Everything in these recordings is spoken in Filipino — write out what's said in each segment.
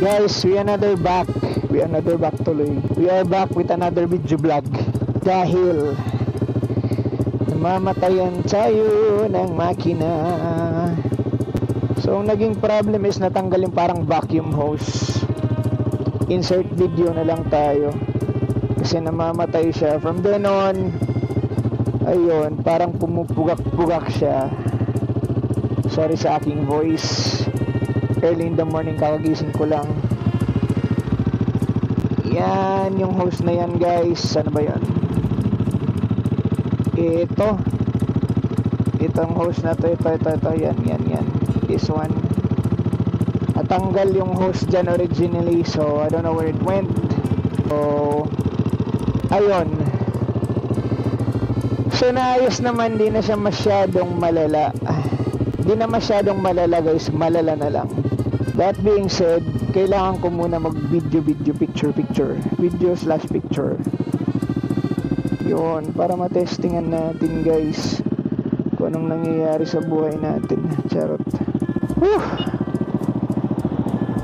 Guys, we another back tuloy. We are back with another video vlog. Dahil namamatayan tayo ng makina. So ang naging problem is natanggal yung parang vacuum hose. Insert video na lang tayo kasi namamatay siya. From then on, ayun, parang pumupugak-pugak siya. Sorry sa aking voice. Early in the morning, kakagising ko lang. Yan, yung host na yan guys. Ano ba yan? Itong host na to. Ito. Yan. This one. Natanggal yung host dyan originally. So, I don't know where it went. So, ayun. So, naayos naman. Di na siya masyadong malala. Di na masyadong malala guys. Malala na lang. That being said, kailangan ko muna mag-video, picture. Video/picture. Yun, para matestingan natin guys kung anong nangyayari sa buhay natin. Charot. Whew!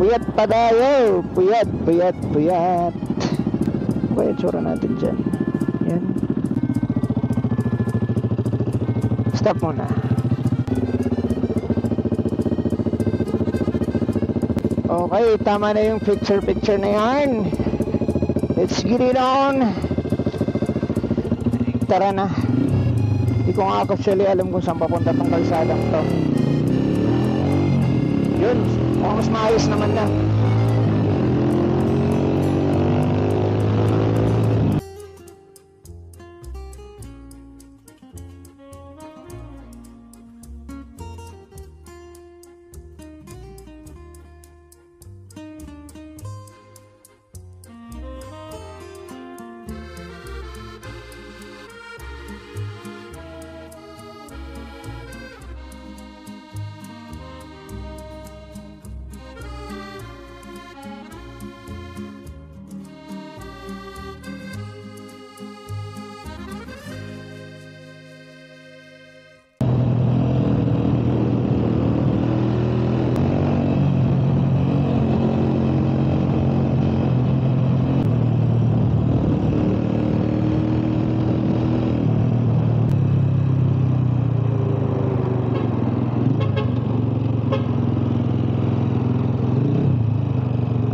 Puyat pa tayo! Puyat! Kaya tsura natin dyan. Yan. Stop muna. Okay, tama na yung picture na yan. Let's get it on. Tara na. Hindi ko nga actually alam kung saan papunta tong kalsadang to. Yun, mas maayos naman na.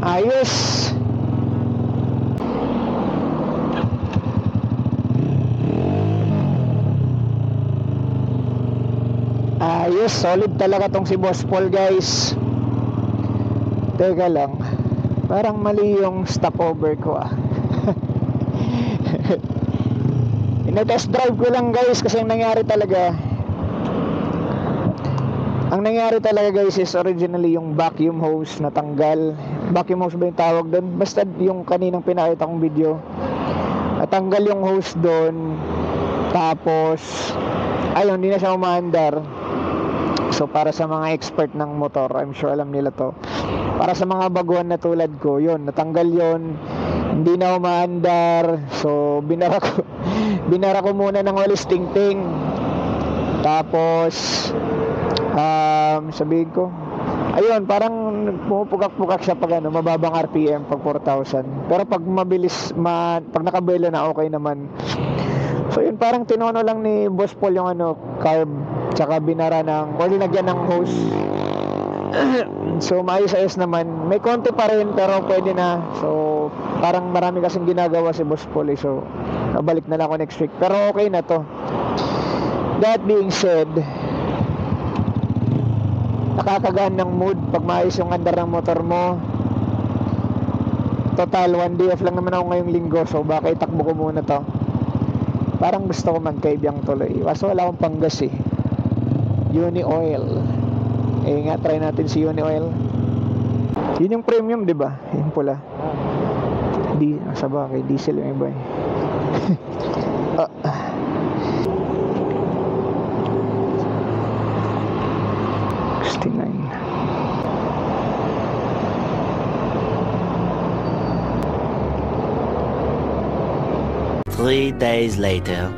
Ayos. Ayos, solid talaga tong si Boss Paul guys. Teka lang, parang mali yung stopover ko Ina-test drive ko lang guys kasi ang nangyari talaga guys is originally yung vacuum hose natanggal. Vacuum hose ba yung tawag doon? Basta yung kaninang pinakita kong video, natanggal yung hose doon. Tapos ayun, hindi na siya umaandar. So para sa mga expert ng motor, I'm sure alam nila to. Para sa mga baguhan na tulad ko, yun, natanggal yun, hindi na umaandar. So binara ko muna ng walis tingting. Tapos sabihin ko, ayun, parang pumupugak-pugak siya pag mababang RPM pag 4,000. Pero pag mabilis, pag nakabelo na, okay naman. So yun, parang tinono lang ni Boss Paul yung carb, tsaka binara o linagyan ng hose. So maayos-ayos naman. May konti pa rin pero pwede na. So parang marami kasing ginagawa si Boss Paul so nabalik na lang ako next week. Pero okay na to. That being said, nakakagaan ng mood pag maayos yung andar ng motor mo. Total, 1 day off lang naman ako ngayong linggo, so baka itakbo ko muna to. Parang gusto ko magkaibiyang tuloy. Kaso wala akong panggas Uni Oil. Nga, try natin si Uni Oil. Yun yung premium, di ba? Yung pula. Sa bagay, diesel yung iba Three days later.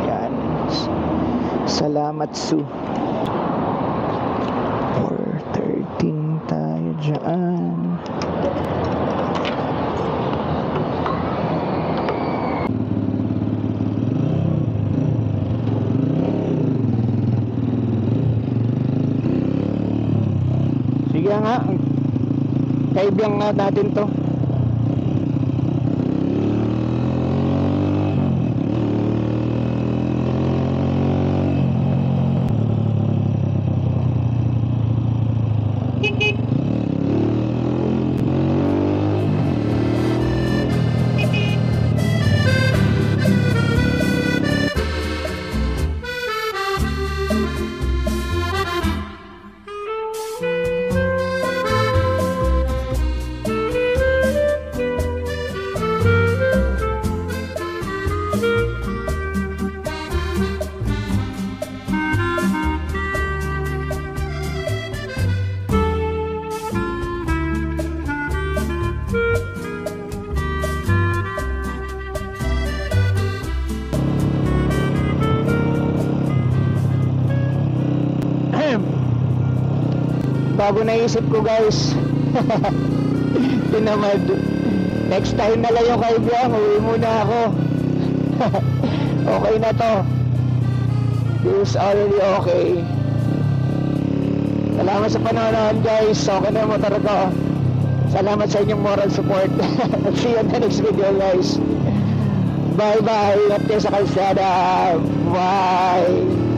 Yan. Salamat Su for dyan. Sige nga, kaibigan nga natin to. Bago naisip ko guys. Tinamad. Next time na lang yung kaibigan, uwi muna ako. Okay na to. This is already okay. Salamat sa panonood guys. Okay na yung motor ko. Salamat sa inyong moral support. See you in the next video guys. Bye bye. Ingat kayo sa kalsada. Bye.